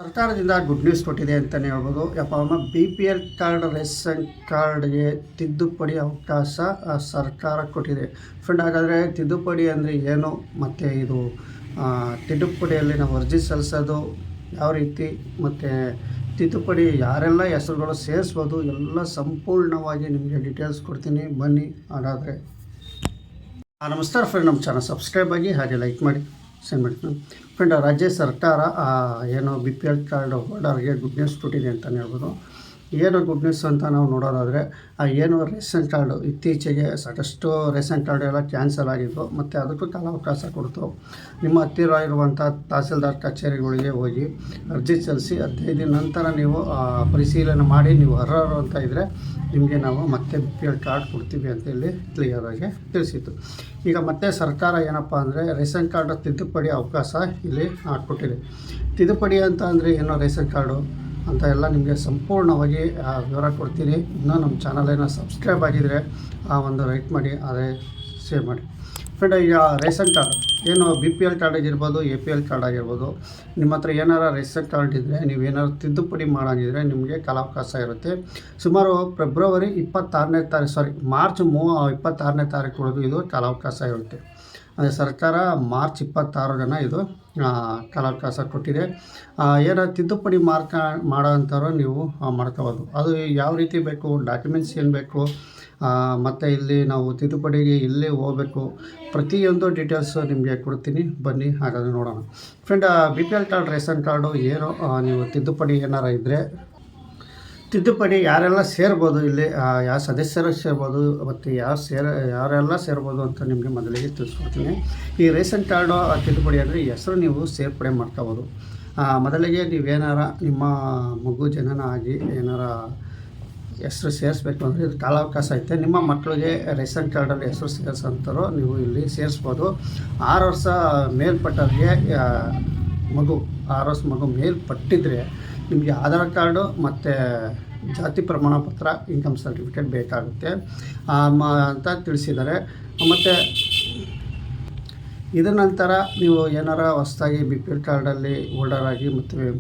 ಸರ್ಕಾರದಿಂದ good news ಕೊಟ್ಟಿದೆ ಅಂತಲೇ ಹೇಳ್ಬೋದು. BPL ಕಾರ್ಡ್, ರೇಷನ್ ಕಾರ್ಡ್ಗೆ ತಿದ್ದುಪಡಿ ಅವಕಾಶ ಸರ್ಕಾರ ಕೊಟ್ಟಿದೆ. ಫ್ರೆಂಡ್, ಹಾಗಾದರೆ ತಿದ್ದುಪಡಿ ಅಂದರೆ ಏನು, ಮತ್ತು ಇದು ತಿದ್ದುಪಡಿಯಲ್ಲಿ ನಾವು ಅರ್ಜಿ ಸಲ್ಲಿಸೋದು ಯಾವ ರೀತಿ, ಮತ್ತು ತಿದ್ದುಪಡಿ ಯಾರೆಲ್ಲ ಹೆಸರುಗಳು ಸೇರಿಸ್ಬೋದು, ಎಲ್ಲ ಸಂಪೂರ್ಣವಾಗಿ ನಿಮಗೆ ಡೀಟೇಲ್ಸ್ ಕೊಡ್ತೀನಿ. ಬನ್ನಿ. ಹಾಗಾದರೆ ನಮಸ್ಕಾರ ಫ್ರೆಂಡ್, ನಮ್ಮ ಚಾನಲ್ ಸಬ್ಸ್ಕ್ರೈಬ್ ಆಗಿ ಹಾಗೆ ಲೈಕ್ ಮಾಡಿ, ಸೆಂಡ್ ಮಾಡ್ತೀನಿ. ಫ್ರೆಂಡ್, ರಾಜ್ಯ ಸರ್ಕಾರ ಏನು BPL ಕಾರ್ಡ್ ಹೋಲ್ಡರ್ಗೆ ಗುಡ್ ನ್ಯೂಸ್ ಕೊಟ್ಟಿದೆ ಅಂತಲೇ ಹೇಳ್ಬೋದು. ಏನು ಗುಡ್ ನ್ಯೂಸ್ ಅಂತ ನಾವು ನೋಡೋದಾದರೆ, ಏನು ರೇಷನ್ ಕಾರ್ಡು ಇತ್ತೀಚೆಗೆ ಸಾಕಷ್ಟು ರೇಷನ್ ಕಾರ್ಡ್ ಎಲ್ಲ ಕ್ಯಾನ್ಸಲ್ ಆಗಿದ್ದು, ಮತ್ತು ಅದಕ್ಕೂ ಕಾಲಾವಕಾಶ ಕೊಡ್ತು. ನಿಮ್ಮ ಹತ್ತಿರ ಇರುವಂಥ ತಹಸೀಲ್ದಾರ್ ಕಚೇರಿಗಳಿಗೆ ಹೋಗಿ ಅರ್ಜಿ ಸಲ್ಲಿಸಿ 15 ದಿನ ನಂತರ ನೀವು ಪರಿಶೀಲನೆ ಮಾಡಿ ನೀವು ಅರ್ಹರು ಅಂತ ಇದ್ದರೆ ನಿಮಗೆ ನಾವು ಮತ್ತೆ BPL ಕಾರ್ಡ್ ಕೊಡ್ತೀವಿ ಅಂತ ಇಲ್ಲಿ ಕ್ಲಿಯರಾಗಿ ತಿಳಿಸಿತ್ತು. ಈಗ ಮತ್ತೆ ಸರ್ಕಾರ ಏನಪ್ಪ ಅಂದರೆ ರೇಷನ್ ಕಾರ್ಡ್ ತಿದ್ದುಪಡಿ ಅವಕಾಶ ಇಲ್ಲಿ ಕೊಟ್ಟಿದೆ. ತಿದ್ದುಪಡಿ ಅಂತ ಅಂದರೆ ಏನೋ ರೇಷನ್ ಕಾರ್ಡು ಅಂತ ಎಲ್ಲ ನಿಮಗೆ ಸಂಪೂರ್ಣವಾಗಿ ವಿವರ ಕೊಡ್ತೀನಿ. ಇನ್ನೂ ನಮ್ಮ ಚಾನಲೇನೋ ಸಬ್ಸ್ಕ್ರೈಬ್ ಆಗಿದ್ದರೆ ಒಂದು ಲೈಕ್ ಮಾಡಿ, ಅದೇ ಶೇರ್ ಮಾಡಿ. ಫ್ರೆಂಡ್, ಈಗ ರೇಷನ್ ಕಾರ್ಡ್ ಏನು BPL ಕಾರ್ಡ್ ಆಗಿರ್ಬೋದು, APL ಕಾರ್ಡ್ ಆಗಿರ್ಬೋದು, ನಿಮ್ಮ ಹತ್ರ ಏನಾರ ರೇಷನ್ ಕಾರ್ಡ್ ಇದ್ದರೆ ನೀವೇನಾದ್ರು ತಿದ್ದುಪಡಿ ಮಾಡೋಂಗಿದ್ರೆ ನಿಮಗೆ ಕಾಲಾವಕಾಶ ಇರುತ್ತೆ. ಸುಮಾರು ಫೆಬ್ರವರಿ 26ನೇ ತಾರೀಕು, ಮಾರ್ಚ್ 26ನೇ ತಾರೀಕು ಇದು ಕಾಲಾವಕಾಶ ಇರುತ್ತೆ. ಅದೇ ಸರ್ಕಾರ ಮಾರ್ಚ್ 26 ಇದು ಕಾಲಾವಕಾಶ ಕೊಟ್ಟಿದೆ. ಏನೋ ತಿದ್ದುಪಡಿ ಮಾಡೋ ಅಂಥವ್ರು ನೀವು ಮಾಡ್ಕೋಬೋದು. ಅದು ಯಾವ ರೀತಿ ಬೇಕು, ಡಾಕ್ಯುಮೆಂಟ್ಸ್ ಏನು ಬೇಕು, ಮತ್ತು ಇಲ್ಲಿ ನಾವು ತಿದ್ದುಪಡಿಗೆ ಎಲ್ಲಿ ಹೋಗಬೇಕು, ಪ್ರತಿಯೊಂದು ಡೀಟೇಲ್ಸು ನಿಮಗೆ ಕೊಡ್ತೀನಿ. ಬನ್ನಿ, ಹಾಗಾದರೆ ನೋಡೋಣ. Friend, BPL card, ration card ಏನು ನೀವು ತಿದ್ದುಪಡಿ ಏನಾರ ಇದ್ದರೆ ತಿದ್ದುಪಡಿ ಯಾರೆಲ್ಲ ಸೇರ್ಬೋದು, ಇಲ್ಲಿ ಯಾವ ಸದಸ್ಯರು ಸೇರ್ಬೋದು, ಮತ್ತು ಯಾರೆಲ್ಲ ಸೇರ್ಬೋದು ಅಂತ ನಿಮಗೆ ಮೊದಲಿಗೆ ತಿಳಿಸ್ಕೊಡ್ತೀನಿ. ಈ ರೇಷನ್ ಕಾರ್ಡು ತಿದ್ದುಪಡಿ ಅಂದರೆ ಹೆಸರು ನೀವು ಸೇರ್ಪಡೆ ಮಾಡ್ಕೋಬೋದು. ಮೊದಲಿಗೆ ನೀವೇನಾರ ನಿಮ್ಮ ಮಗು ಜನನ ಆಗಿ ಏನಾರ ಹೆಸರು ಸೇರಿಸ್ಬೇಕು ಅಂದರೆ ಇದು ಕಾಲಾವಕಾಶ ಐತೆ. ನಿಮ್ಮ ಮಕ್ಕಳಿಗೆ ರೇಷನ್ ಕಾರ್ಡಲ್ಲಿ ಹೆಸರು ಸೇರಿಸೋಂಥವ್ರು ನೀವು ಇಲ್ಲಿ ಸೇರಿಸ್ಬೋದು. 6 ವರ್ಷ ಮೇಲ್ಪಟ್ಟವ್ರಿಗೆ ಮಗು 6 ವರ್ಷ ಮಗು ಮೇಲ್ಪಟ್ಟಿದ್ರೆ ನಿಮಗೆ ಆಧಾರ್ ಕಾರ್ಡು ಮತ್ತು ಜಾತಿ ಪ್ರಮಾಣ ಪತ್ರ, ಇನ್ಕಮ್ ಸರ್ಟಿಫಿಕೇಟ್ ಬೇಕಾಗುತ್ತೆ ಅಂತ ತಿಳಿಸಿದ್ದಾರೆ. ಮತ್ತು ಇದರ ನಂತರ ನೀವು ಏನಾರ ಹೊಸದಾಗಿ BPL ಕಾರ್ಡಲ್ಲಿ ಹೋಲ್ಡರ್ ಆಗಿ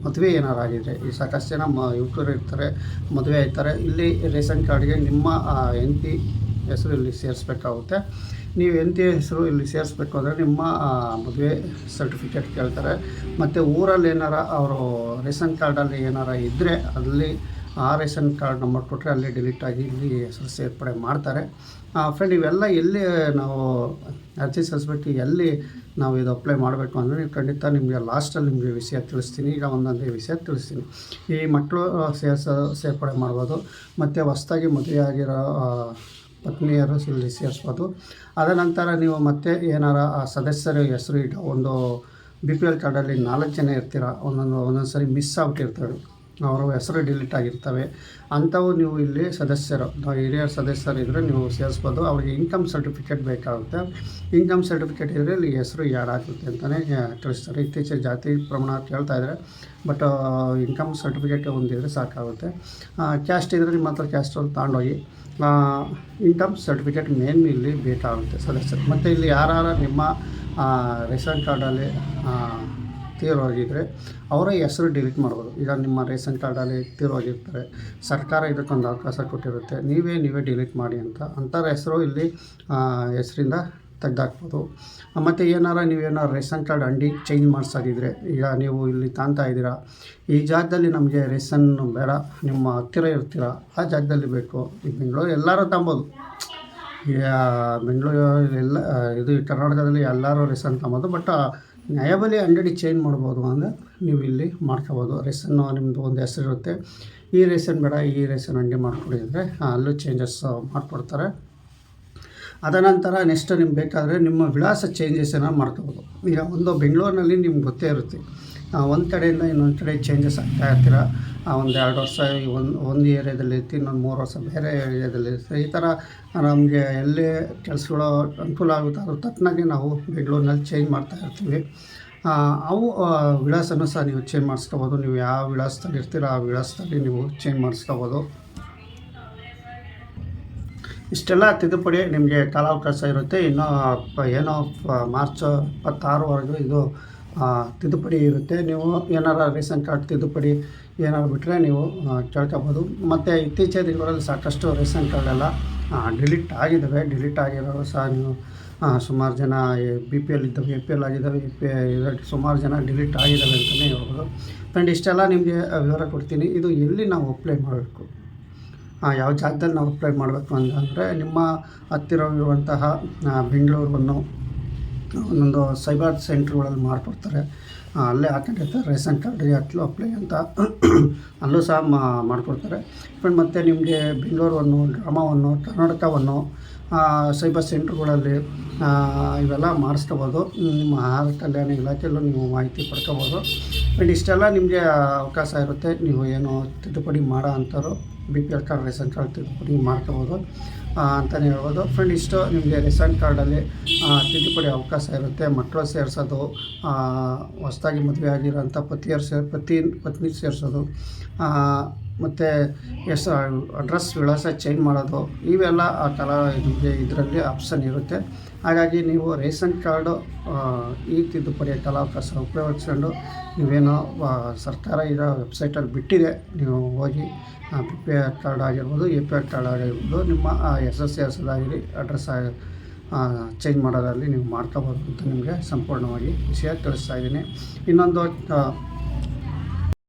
ಮದುವೆ ಏನಾರು ಆಗಿದ್ರೆ, ಈ ಸಾಕಷ್ಟು ಜನ ಯುವಕರು ಇರ್ತಾರೆ, ಮದುವೆ ಆಯ್ತಾರೆ. ಇಲ್ಲಿ ರೇಷನ್ ಕಾರ್ಡ್ಗೆ ನಿಮ್ಮ ಹೆಂಡತಿ ಹೆಸರು ಇಲ್ಲಿ ಸೇರಿಸ್ಬೇಕಾಗುತ್ತೆ. ನೀವು ಹೆಂಡತಿ ಹೆಸರು ಇಲ್ಲಿ ಸೇರಿಸ್ಬೇಕು ಅಂದರೆ ನಿಮ್ಮ ಮದುವೆ ಸರ್ಟಿಫಿಕೇಟ್ ಕೇಳ್ತಾರೆ. ಮತ್ತು ಊರಲ್ಲಿ ಏನಾರ ಅವರು ರೇಷನ್ ಕಾರ್ಡಲ್ಲಿ ಏನಾರ ಇದ್ದರೆ ಅಲ್ಲಿ ಆ ರೇಷನ್ ಕಾರ್ಡ್ ನಂಬರ್ ಕೊಟ್ಟರೆ ಅಲ್ಲಿ ಡಿಲೀಟ್ ಆಗಿ ಇಲ್ಲಿ ಹೆಸರು ಸೇರ್ಪಡೆ ಮಾಡ್ತಾರೆ. ಫ್ರೆಂಡ್, ಇವೆಲ್ಲ ಎಲ್ಲಿ ನಾವು ಅರ್ಜಿ ಸಲ್ಲಿಸ್ಬೇಕು, ಎಲ್ಲಿ ನಾವು ಇದು ಅಪ್ಲೈ ಮಾಡಬೇಕು ಅಂದರೆ ನೀವು ಖಂಡಿತ ನಿಮಗೆ ಲಾಸ್ಟಲ್ಲಿ ನಿಮಗೆ ವಿಷಯ ತಿಳಿಸ್ತೀನಿ. ಈಗ ಒಂದೊಂದೇ ವಿಷಯ ತಿಳಿಸ್ತೀನಿ. ಈ ಮಕ್ಕಳು ಸೇರ್ಪಡೆ ಮಾಡ್ಬೋದು, ಮತ್ತು ಹೊಸದಾಗಿ ಮದುವೆ ಆಗಿರೋ ಪತ್ನಿಯರು ಇಲ್ಲಿ ಸೇರಿಸ್ಬೋದು. ಅದ ನಂತರ ನೀವು ಮತ್ತೆ ಏನಾರ ಆ ಸದಸ್ಯರ ಹೆಸರು ಒಂದು BPL ಕಾರ್ಡಲ್ಲಿ 4 ಜನ ಇರ್ತೀರ, ಒಂದೊಂದು ಸರಿ ಮಿಸ್ ಆಗ್ಬಿಟ್ಟಿರ್ತಾರೆ, ಅವರ ಹೆಸರು ಡಿಲೀಟ್ ಆಗಿರ್ತವೆ. ಅಂಥವು ನೀವು ಇಲ್ಲಿ ಸದಸ್ಯರು, ಹಿರಿಯ ಸದಸ್ಯರು ಇದ್ದರೆ ನೀವು ಸೇರಿಸ್ಬೋದು. ಅವ್ರಿಗೆ ಇನ್ಕಮ್ ಸರ್ಟಿಫಿಕೇಟ್ ಬೇಕಾಗುತ್ತೆ. ಇನ್ಕಮ್ ಸರ್ಟಿಫಿಕೇಟ್ ಇದ್ದರೆ ಇಲ್ಲಿ ಹೆಸರು ಯಾಡ್ ಆಗುತ್ತೆ ಅಂತಲೇ ತಿಳಿಸ್ತಾರೆ. ಇತ್ತೀಚೆಗೆ ಜಾತಿ ಪ್ರಮಾಣ ಕೇಳ್ತಾಯಿದ್ದಾರೆ, ಬಟ್ ಇನ್ಕಮ್ ಸರ್ಟಿಫಿಕೇಟ್ ಒಂದಿದ್ರೆ ಸಾಕಾಗುತ್ತೆ. ಕ್ಯಾಸ್ಟ್ ಇದ್ದರೆ ನಿಮ್ಮ ಹತ್ರ ಕ್ಯಾಸ್ಟಲ್ಲಿ ತಗೊಂಡೋಗಿ ಇನ್ಕಮ್ ಸರ್ಟಿಫಿಕೇಟ್ ಮೇನ್ ಇಲ್ಲಿ ಬೇಕಾಗುತ್ತೆ ಸದಸ್ಯರು. ಮತ್ತು ಇಲ್ಲಿ ಯಾರು ನಿಮ್ಮ ರೇಷನ್ ಕಾರ್ಡಲ್ಲಿ ತೀರೋಗಿದ್ದರೆ ಅವರ ಹೆಸರು ಡಿಲೀಟ್ ಮಾಡ್ಬೋದು. ಈಗ ನಿಮ್ಮ ರೇಷನ್ ಕಾರ್ಡಲ್ಲಿ ತೀರೋಗಿರ್ತಾರೆ, ಸರ್ಕಾರ ಇದಕ್ಕೊಂದು ಅವಕಾಶ ಕೊಟ್ಟಿರುತ್ತೆ, ನೀವೇ ಡಿಲೀಟ್ ಮಾಡಿ ಅಂಥವ್ರ ಹೆಸರು ಇಲ್ಲಿ ಹೆಸರಿಂದ ತೆಗೆದಾಕ್ಬೋದು. ಮತ್ತು ನೀವೇನಾರು ರೇಷನ್ ಕಾರ್ಡ್ ಅಂಗಡಿ ಚೇಂಜ್ ಮಾಡಿಸೋದಿದ್ರೆ, ಈಗ ನೀವು ಇಲ್ಲಿ ತಾಂತಾ ಇದ್ದೀರಾ, ಈ ಜಾಗದಲ್ಲಿ ನಮಗೆ ರೇಷನ್ ಬೇಡ, ನಿಮ್ಮ ಹತ್ತಿರ ಇರ್ತೀರ, ಆ ಜಾಗದಲ್ಲಿ ಬೇಕು. ಈ ಬೆಂಗಳೂರು ಎಲ್ಲರೂ ತಗೊಬೋದು, ಬೆಂಗಳೂರು ಎಲ್ಲ ಇದು ಕರ್ನಾಟಕದಲ್ಲಿ ಎಲ್ಲರೂ ರೇಷನ್ ತಗೊಬೋದು. ಬಟ್ ನ್ಯಾಯಬೆಲೆ ಅಂಗಡಿ ಚೇಂಜ್ ಮಾಡ್ಬೋದು ಅಂದರೆ ನೀವು ಇಲ್ಲಿ ಮಾಡ್ಕೋಬೋದು. ರೇಷನ್ನು ನಿಮ್ಮದು ಒಂದು ಹೆಸರು ಇರುತ್ತೆ, ಈ ರೇಷನ್ ಬೇಡ, ಈ ರೇಷನ್ ಅಂಗಡಿ ಮಾಡಿಕೊಡಿ ಅಂದರೆ ಅಲ್ಲೂ ಚೇಂಜಸ್ ಮಾಡಿಕೊಡ್ತಾರೆ. ಅದನಂತರ ನೆಕ್ಸ್ಟ್ ನಿಮ್ಗೆ ಬೇಕಾದರೆ ನಿಮ್ಮ ವಿಳಾಸ ಚೇಂಜಸನ್ನು ಮಾಡ್ಕೋಬೋದು. ಈಗ ಒಂದು ಬೆಂಗಳೂರಿನಲ್ಲಿ ನಿಮ್ಗೆ ಗೊತ್ತೇ ಇರುತ್ತೆ, ಒಂದು ಕಡೆಯಿಂದ ಇನ್ನೊಂದು ಕಡೆ ಚೇಂಜಸ್ ಆಗ್ತಾ ಇರ್ತೀರ. ಒಂದು 2 ವರ್ಷ ಒಂದು ಏರಿಯಾದಲ್ಲಿ ಇರ್ತೀವಿ, ಇನ್ನೊಂದು 3 ವರ್ಷ ಬೇರೆ ಏರಿಯಾದಲ್ಲಿ ಇರ್ತೀವಿ. ಈ ಥರ ನಮಗೆ ಎಲ್ಲಿ ಕೆಲಸಗಳು ಅನುಕೂಲ ಆಗುತ್ತೆ ಅದ್ರ ತಕ್ಕನಾಗೆ ನಾವು ಬೆಂಗಳೂರಿನಲ್ಲಿ ಚೇಂಜ್ ಮಾಡ್ತಾ ಇರ್ತೀವಿ. ಅವು ವಿಳಾಸನೂ ಸಹ ನೀವು ಚೇಂಜ್ ಮಾಡಿಸ್ಕೋಬೋದು. ನೀವು ಯಾವ ವಿಳಾಸದಲ್ಲಿ ಇರ್ತೀರ ಆ ವಿಳಾಸದಲ್ಲಿ ನೀವು ಚೇಂಜ್ ಮಾಡಿಸ್ಕೋಬೋದು. ಇಷ್ಟೆಲ್ಲ ತಿದ್ದುಪಡಿ ನಿಮಗೆ ಕಾಲಾವಕಾಶ ಇರುತ್ತೆ. ಇನ್ನು ಮಾರ್ಚ್ 26ವರೆಗೂ ಇದು ತಿದ್ದುಪಡಿ ಇರುತ್ತೆ. ನೀವು ಏನಾರ ರೇಷನ್ ಕಾರ್ಡ್ ತಿದ್ದುಪಡಿ ಏನಾರು ಬಿಟ್ಟರೆ ನೀವು ಕೇಳ್ಕೊಬೋದು. ಮತ್ತು ಇತ್ತೀಚಿನ ದಿನಗಳಲ್ಲಿ ಸಾಕಷ್ಟು ರೇಷನ್ ಕಾರ್ಡೆಲ್ಲ ಡಿಲೀಟ್ ಆಗಿದ್ದಾವೆ. ಡಿಲೀಟ್ ಆಗಿರೋರು ಸಹ ನೀವು ಸುಮಾರು ಜನ BPL ಇದ್ದಾವೆ, APL ಆಗಿದ್ದಾವೆ, ಸುಮಾರು ಜನ ಡಿಲೀಟ್ ಆಗಿದ್ದಾವೆ ಅಂತಲೇ ಹೇಳ್ಬೋದು. ಫ್ರೆಂಡ್, ಇಷ್ಟೆಲ್ಲ ನಿಮಗೆ ವಿವರ ಕೊಡ್ತೀನಿ. ಇದು ಎಲ್ಲಿ ನಾವು ಅಪ್ಲೈ ಮಾಡಬೇಕು, ಯಾವ ಜಾಗದಲ್ಲಿ ನಾವು ಅಪ್ಲೈ ಮಾಡಬೇಕು ಅಂತಂದರೆ, ನಿಮ್ಮ ಹತ್ತಿರವಿರುವಂತಹ ಬೆಂಗಳೂರನ್ನು ಒಂದೊಂದು ಸೈಬರ್ ಸೆಂಟ್ರ್ಗಳಲ್ಲಿ ಮಾಡಿಕೊಡ್ತಾರೆ. ಅಲ್ಲೇ ಹಾಕೊಂಡಿರ್ತಾರೆ ರೇಷನ್ ಕಾರ್ಡ್ಗೆ ಅಪ್ಲೈ ಅಂತ, ಅಲ್ಲೂ ಸಹ ಮಾಡಿಕೊಡ್ತಾರೆ ಫ್ರೆಂಡ್. ಮತ್ತು ನಿಮಗೆ ಬೆಂಗಳೂರನ್ನು, ಗ್ರಾಮವನ್ನು, ಕರ್ನಾಟಕವನ್ನು ಸೈಬರ್ ಸೆಂಟ್ರ್ಗಳಲ್ಲಿ ಇವೆಲ್ಲ ಮಾಡಿಸ್ಕೋಬೋದು. ನಿಮ್ಮ ಆಹಾರ ಕಲ್ಯಾಣ ಇಲಾಖೆಯಲ್ಲೂ ನೀವು ಮಾಹಿತಿ ಪಡ್ಕೋಬೋದು ಫ್ರೆಂಡ್. ಇಷ್ಟೆಲ್ಲ ನಿಮಗೆ ಅವಕಾಶ ಇರುತ್ತೆ. ನೀವು ಏನು ತಿದ್ದುಪಡಿ ಮಾಡೋ ಅಂಥವ್ರು BPL ಕಾರ್ಡ್, ರೇಷನ್ ಕಾರ್ಡ್ ತಿದ್ದುಪಡಿ ಮಾಡ್ಕೋಬೋದು ಅಂತಲೇ ಹೇಳ್ಬೋದು ಫ್ರೆಂಡ್. ಇಷ್ಟು ನಿಮಗೆ ರೇಷನ್ ಕಾರ್ಡಲ್ಲಿ ತಿದ್ದುಪಡಿ ಅವಕಾಶ ಇರುತ್ತೆ. ಮಕ್ಕಳು ಸೇರಿಸೋದು, ಹೊಸದಾಗಿ ಮದುವೆ ಆಗಿರೋಂಥ ಪತ್ನಿ ಸೇರಿಸೋದು, ಮತ್ತು ಅಡ್ರೆಸ್ ವಿಳಾಸ ಚೇಂಜ್ ಮಾಡೋದು, ಇವೆಲ್ಲ ನಿಮಗೆ ಇದರಲ್ಲಿ ಆಪ್ಷನ್ ಇರುತ್ತೆ. ಹಾಗಾಗಿ ನೀವು ರೇಷನ್ ಕಾರ್ಡು ಈ ತಿದ್ದುಪಡಿಯ ಕಾಲಾವಕಾಶ ಉಪಯೋಗಿಸ್ಕೊಂಡು ನೀವೇನೋ ಸರ್ಕಾರ ಇರೋ ವೆಬ್ಸೈಟಲ್ಲಿ ಬಿಟ್ಟಿದೆ, ನೀವು ಹೋಗಿ BPL ಕಾರ್ಡ್ ಆಗಿರ್ಬೋದು, APL ಕಾರ್ಡ್ ಆಗಿರ್ಬೋದು, ನಿಮ್ಮ SSAಗಿರಲಿ ಅಡ್ರೆಸ್ ಚೇಂಜ್ ಮಾಡೋದ್ರಲ್ಲಿ ನೀವು ಮಾಡ್ಕೋಬೋದು ಅಂತ ನಿಮಗೆ ಸಂಪೂರ್ಣವಾಗಿ ವಿಷಯ ತಿಳಿಸ್ತಾ ಇದ್ದೀನಿ. ಇನ್ನೊಂದು